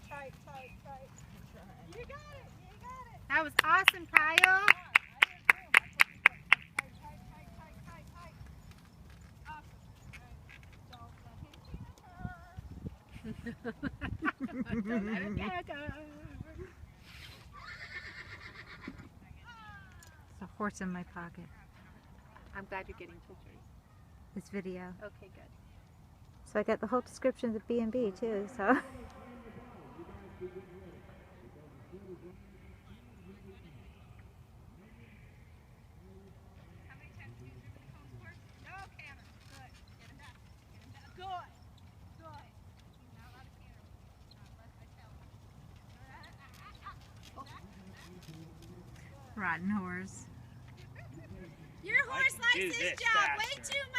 tight, tight, tight, tight. You got it, you got it. That was awesome, Kyle. Don't let him get her. There's a horse in my pocket. I'm glad you're getting pictures. It's video. Okay, good. So I got the whole description of the B&B too, so. Rotten horse. Your horse likes his job way too much.